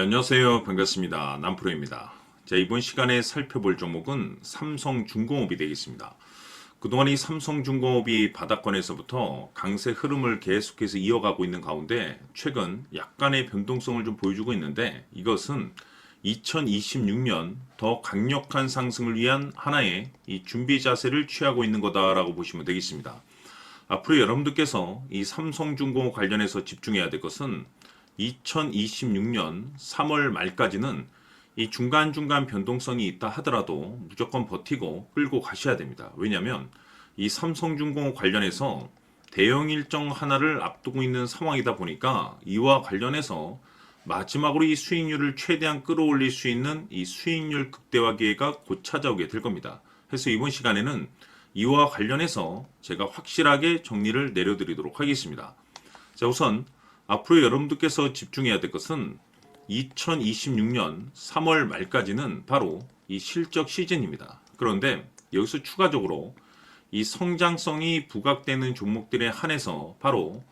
안녕하세요. 반갑습니다. 남프로입니다. 자, 이번 시간에 살펴볼 종목은 삼성중공업이 되겠습니다. 그동안 이 삼성중공업이 바닥권에서부터 강세 흐름을 계속해서 이어가고 있는 가운데 최근 약간의 변동성을 좀 보여주고 있는데, 이것은 2026년 더 강력한 상승을 위한 하나의 이 준비 자세를 취하고 있는 거다라고 보시면 되겠습니다. 앞으로 여러분들께서 이 삼성중공업 관련해서 집중해야 될 것은 2026년 3월 말까지는 이 중간중간 변동성이 있다 하더라도 무조건 버티고 끌고 가셔야 됩니다. 왜냐하면 이 삼성중공업 관련해서 대형 일정 하나를 앞두고 있는 상황이다 보니까 이와 관련해서 마지막으로 이 수익률을 최대한 끌어올릴 수 있는 이 수익률 극대화 기회가 곧 찾아오게 될 겁니다. 그래서 이번 시간에는 이와 관련해서 제가 확실하게 정리를 내려드리도록 하겠습니다. 자, 우선 앞으로 여러분들께서 집중해야 될 것은 2026년 3월 말까지는 바로 이 실적 시즌입니다. 그런데 여기서 추가적으로 이 성장성이 부각되는 종목들에 한해서 바로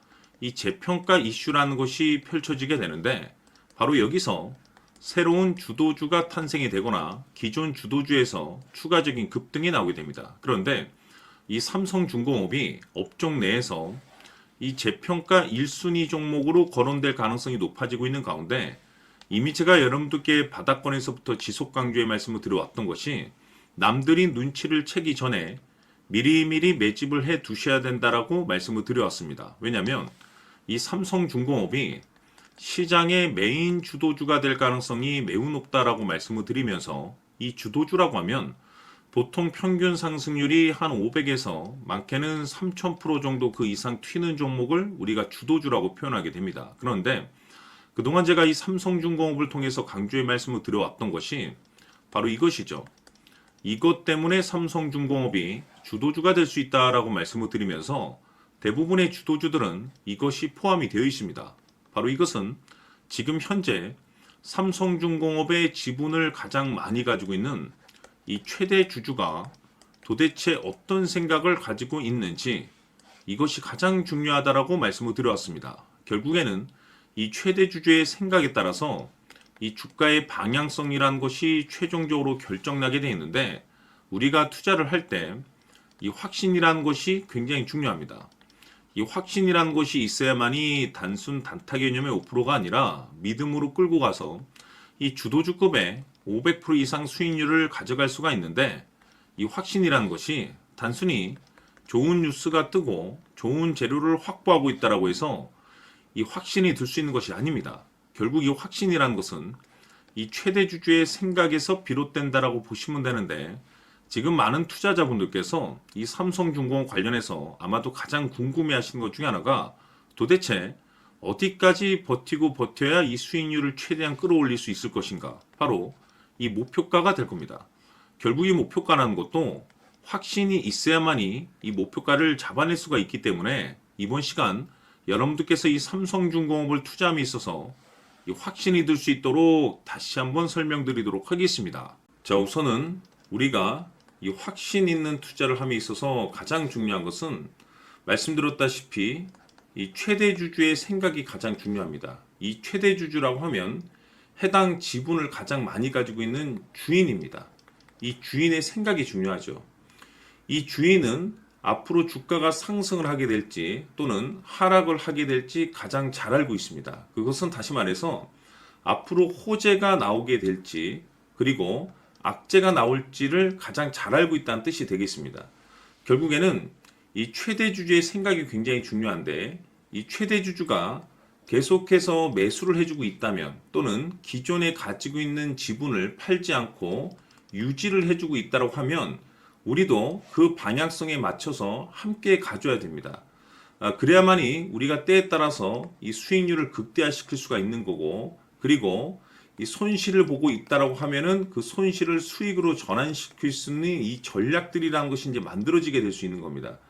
이 재평가 이슈라는 것이 펼쳐지게 되는데, 바로 여기서 새로운 주도주가 탄생이 되거나 기존 주도주에서 추가적인 급등이 나오게 됩니다. 그런데 이 삼성중공업이 업종 내에서 이 재평가 1순위 종목으로 거론될 가능성이 높아지고 있는 가운데, 이미 제가 여러분들께 바닥권에서부터 지속 강조의 말씀을 드려왔던 것이 남들이 눈치를 채기 전에 미리미리 매집을 해 두셔야 된다라고 말씀을 드려왔습니다. 왜냐하면 이 삼성중공업이 시장의 메인 주도주가 될 가능성이 매우 높다라고 말씀을 드리면서, 이 주도주라고 하면 보통 평균 상승률이 한 500에서 많게는 3000% 정도 그 이상 튀는 종목을 우리가 주도주라고 표현하게 됩니다. 그런데 그동안 제가 이 삼성중공업을 통해서 강조의 말씀을 드려왔던 것이 바로 이것이죠. 이것 때문에 삼성중공업이 주도주가 될 수 있다라고 말씀을 드리면서 대부분의 주도주들은 이것이 포함이 되어 있습니다. 바로 이것은 지금 현재 삼성중공업의 지분을 가장 많이 가지고 있는 이 최대 주주가 도대체 어떤 생각을 가지고 있는지, 이것이 가장 중요하다라고 말씀을 드려왔습니다. 결국에는 이 최대 주주의 생각에 따라서 이 주가의 방향성이라는 것이 최종적으로 결정나게 되어 있는데, 우리가 투자를 할 때 이 확신이라는 것이 굉장히 중요합니다. 이 확신이라는 것이 있어야만이 단순 단타 개념의 5%가 아니라 믿음으로 끌고 가서 이 주도주급의 500% 이상 수익률을 가져갈 수가 있는데, 이 확신이라는 것이 단순히 좋은 뉴스가 뜨고 좋은 재료를 확보하고 있다라고 해서 이 확신이 들 수 있는 것이 아닙니다. 결국 이 확신이라는 것은 이 최대 주주의 생각에서 비롯된다라고 보시면 되는데, 지금 많은 투자자분들께서 이 삼성중공업 관련해서 아마도 가장 궁금해하시는 것 중에 하나가 도대체 어디까지 버티고 버텨야 이 수익률을 최대한 끌어올릴 수 있을 것인가, 바로 이 목표가가 될 겁니다. 결국 이 목표가라는 것도 확신이 있어야만이 이 목표가를 잡아낼 수가 있기 때문에 이번 시간 여러분들께서 이 삼성중공업을 투자함에 있어서 이 확신이 들 수 있도록 다시 한번 설명드리도록 하겠습니다. 자, 우선은 우리가 이 확신 있는 투자를 함에 있어서 가장 중요한 것은 말씀드렸다시피 이 최대 주주의 생각이 가장 중요합니다. 이 최대 주주라고 하면 해당 지분을 가장 많이 가지고 있는 주인입니다. 이 주인의 생각이 중요하죠. 이 주인은 앞으로 주가가 상승을 하게 될지 또는 하락을 하게 될지 가장 잘 알고 있습니다. 그것은 다시 말해서 앞으로 호재가 나오게 될지 그리고 악재가 나올지를 가장 잘 알고 있다는 뜻이 되겠습니다. 결국에는 이 최대 주주의 생각이 굉장히 중요한데, 이 최대 주주가 계속해서 매수를 해주고 있다면 또는 기존에 가지고 있는 지분을 팔지 않고 유지를 해주고 있다고 하면 우리도 그 방향성에 맞춰서 함께 가져야 됩니다. 그래야만이 우리가 때에 따라서 이 수익률을 극대화시킬 수가 있는 거고, 그리고 이 손실을 보고 있다라고 하면은 그 손실을 수익으로 전환시킬 수 있는 이 전략들이라는 것이 이제 만들어지게 될 수 있는 겁니다.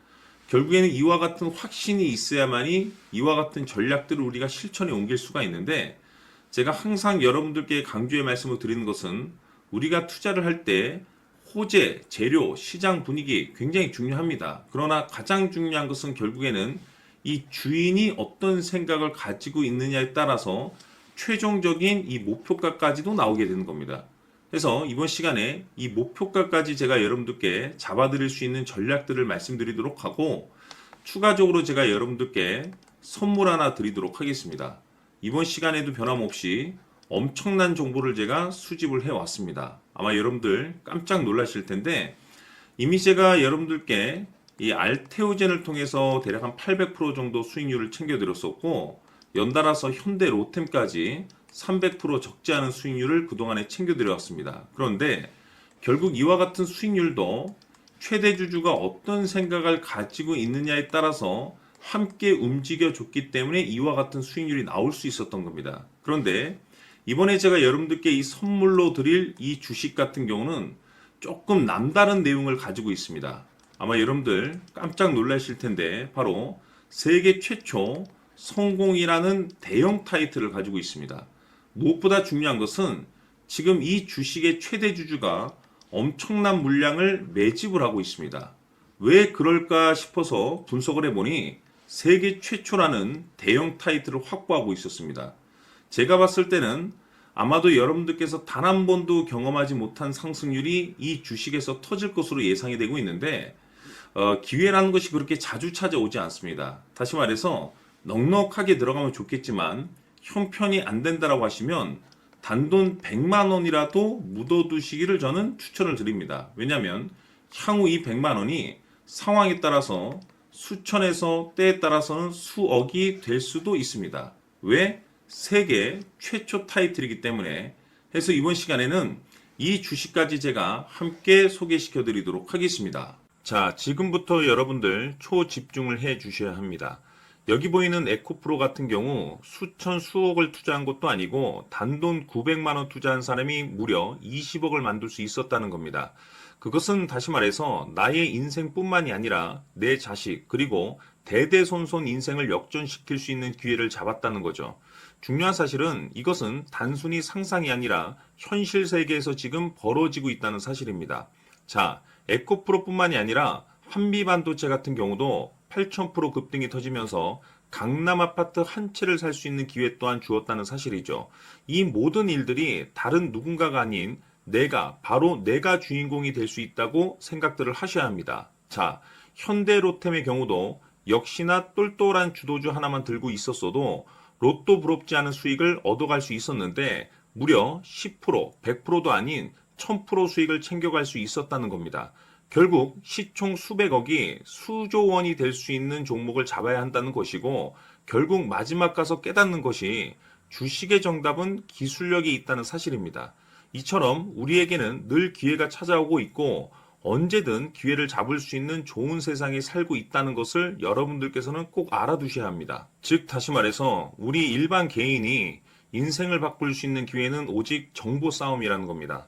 결국에는 이와 같은 확신이 있어야만이 이와 같은 전략들을 우리가 실천에 옮길 수가 있는데, 제가 항상 여러분들께 강조의 말씀을 드리는 것은 우리가 투자를 할 때 호재, 재료, 시장 분위기 굉장히 중요합니다. 그러나 가장 중요한 것은 결국에는 이 주인이 어떤 생각을 가지고 있느냐에 따라서 최종적인 이 목표가까지도 나오게 되는 겁니다. 그래서 이번 시간에 이 목표가까지 제가 여러분들께 잡아드릴 수 있는 전략들을 말씀드리도록 하고, 추가적으로 제가 여러분들께 선물 하나 드리도록 하겠습니다. 이번 시간에도 변함없이 엄청난 정보를 제가 수집을 해왔습니다. 아마 여러분들 깜짝 놀라실 텐데, 이미 제가 여러분들께 이 알테오젠을 통해서 대략 한 800% 정도 수익률을 챙겨드렸었고, 연달아서 현대 로템까지 300% 적지 않은 수익률을 그동안에 챙겨드려왔습니다. 그런데 결국 이와 같은 수익률도 최대 주주가 어떤 생각을 가지고 있느냐에 따라서 함께 움직여줬기 때문에 이와 같은 수익률이 나올 수 있었던 겁니다. 그런데 이번에 제가 여러분들께 이 선물로 드릴 이 주식 같은 경우는 조금 남다른 내용을 가지고 있습니다. 아마 여러분들 깜짝 놀라실 텐데, 바로 세계 최초 성공이라는 대형 타이틀을 가지고 있습니다. 무엇보다 중요한 것은 지금 이 주식의 최대 주주가 엄청난 물량을 매집을 하고 있습니다. 왜 그럴까 싶어서 분석을 해보니 세계 최초라는 대형 타이틀을 확보하고 있었습니다. 제가 봤을 때는 아마도 여러분들께서 단 한 번도 경험하지 못한 상승률이 이 주식에서 터질 것으로 예상이 되고 있는데, 기회라는 것이 그렇게 자주 찾아오지 않습니다. 다시 말해서 넉넉하게 들어가면 좋겠지만 형편이 안 된다라고 하시면 단돈 100만 원이라도 묻어두시기를 저는 추천을 드립니다. 왜냐하면 향후 이 100만 원이 상황에 따라서 수천에서 때에 따라서는 수억이 될 수도 있습니다. 왜? 세계 최초 타이틀이기 때문에. 해서 이번 시간에는 이 주식까지 제가 함께 소개시켜 드리도록 하겠습니다. 자, 지금부터 여러분들 초집중을 해 주셔야 합니다. 여기 보이는 에코프로 같은 경우 수천 수억을 투자한 것도 아니고 단돈 900만 원 투자한 사람이 무려 20억을 만들 수 있었다는 겁니다. 그것은 다시 말해서 나의 인생뿐만이 아니라 내 자식 그리고 대대손손 인생을 역전시킬 수 있는 기회를 잡았다는 거죠. 중요한 사실은 이것은 단순히 상상이 아니라 현실 세계에서 지금 벌어지고 있다는 사실입니다. 자, 에코프로뿐만이 아니라 한미반도체 같은 경우도 8,000% 급등이 터지면서 강남 아파트 한 채를 살 수 있는 기회 또한 주었다는 사실이죠. 이 모든 일들이 다른 누군가가 아닌 바로 내가 주인공이 될 수 있다고 생각들을 하셔야 합니다. 자, 현대로템의 경우도 역시나 똘똘한 주도주 하나만 들고 있었어도 로또 부럽지 않은 수익을 얻어갈 수 있었는데 무려 10%, 100%도 아닌 1000% 수익을 챙겨갈 수 있었다는 겁니다. 결국 시총 수백억이 수조 원이 될 수 있는 종목을 잡아야 한다는 것이고, 결국 마지막 가서 깨닫는 것이 주식의 정답은 기술력이 있다는 사실입니다. 이처럼 우리에게는 늘 기회가 찾아오고 있고 언제든 기회를 잡을 수 있는 좋은 세상에 살고 있다는 것을 여러분들께서는 꼭 알아두셔야 합니다. 즉 다시 말해서 우리 일반 개인이 인생을 바꿀 수 있는 기회는 오직 정보 싸움이라는 겁니다.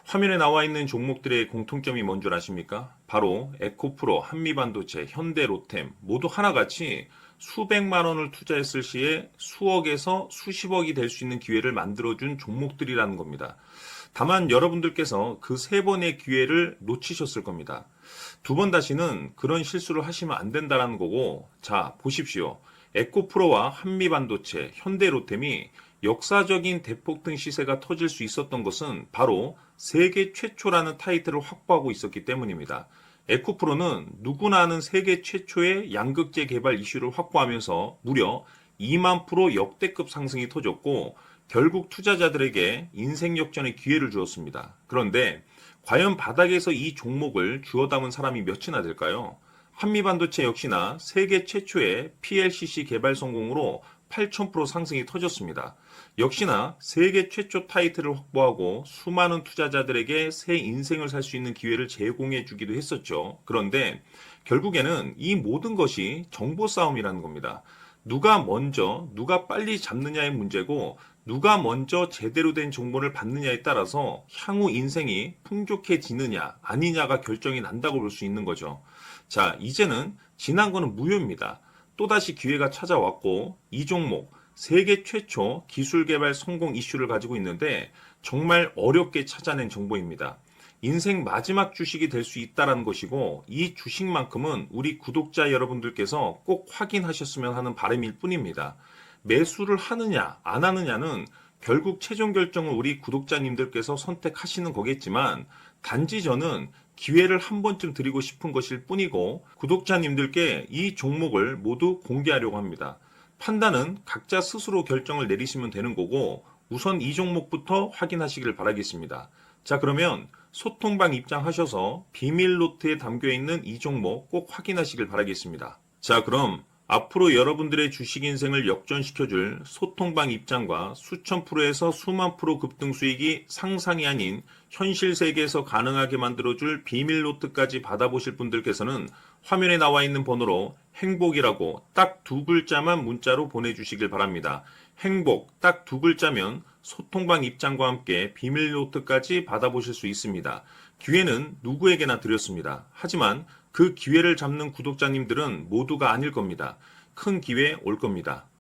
화면에 나와 있는 종목들의 공통점이 뭔 줄 아십니까? 바로 에코프로, 한미반도체, 현대로템 모두 하나같이 수백만 원을 투자했을 시에 수억에서 수십억이 될 수 있는 기회를 만들어준 종목들이라는 겁니다. 다만 여러분들께서 그 세 번의 기회를 놓치셨을 겁니다. 두 번 다시는 그런 실수를 하시면 안 된다는 거고, 자 보십시오. 에코프로와 한미반도체, 현대로템이 역사적인 대폭등 시세가 터질 수 있었던 것은 바로 세계 최초라는 타이틀을 확보하고 있었기 때문입니다. 에코프로는 누구나 아는 세계 최초의 양극재 개발 이슈를 확보하면서 무려 2만 프로 역대급 상승이 터졌고 결국 투자자들에게 인생 역전의 기회를 주었습니다. 그런데 과연 바닥에서 이 종목을 주워 담은 사람이 몇이나 될까요? 한미반도체 역시나 세계 최초의 PLCC 개발 성공으로 8,000% 상승이 터졌습니다. 역시나 세계 최초 타이틀을 확보하고 수많은 투자자들에게 새 인생을 살 수 있는 기회를 제공해 주기도 했었죠. 그런데 결국에는 이 모든 것이 정보 싸움이라는 겁니다. 누가 먼저, 누가 빨리 잡느냐의 문제고 누가 먼저 제대로 된 정보를 받느냐에 따라서 향후 인생이 풍족해지느냐 아니냐가 결정이 난다고 볼 수 있는 거죠. 자, 이제는 지난 거는 무효입니다. 또다시 기회가 찾아왔고 이 종목 세계 최초 기술 개발 성공 이슈를 가지고 있는데 정말 어렵게 찾아낸 정보입니다. 인생 마지막 주식이 될 수 있다는 것이고 이 주식만큼은 우리 구독자 여러분들께서 꼭 확인하셨으면 하는 바람일 뿐입니다. 매수를 하느냐 안 하느냐는 결국 최종 결정을 우리 구독자님들께서 선택하시는 거겠지만, 단지 저는 기회를 한 번쯤 드리고 싶은 것일 뿐이고, 구독자님들께 이 종목을 모두 공개하려고 합니다. 판단은 각자 스스로 결정을 내리시면 되는 거고, 우선 이 종목부터 확인하시길 바라겠습니다. 자, 그러면 소통방 입장하셔서 비밀 노트에 담겨 있는 이 종목 꼭 확인하시길 바라겠습니다. 자, 그럼 앞으로 여러분들의 주식 인생을 역전시켜줄 소통방 입장과 수천 프로에서 수만 프로 급등 수익이 상상이 아닌 현실 세계에서 가능하게 만들어줄 비밀 노트까지 받아보실 분들께서는 화면에 나와 있는 번호로 행복이라고 딱 두 글자만 문자로 보내주시길 바랍니다. 행복 딱 두 글자면 소통방 입장과 함께 비밀 노트까지 받아보실 수 있습니다. 기회는 누구에게나 드렸습니다. 하지만 그 기회를 잡는 구독자님들은 모두가 아닐 겁니다. 큰 기회 올 겁니다.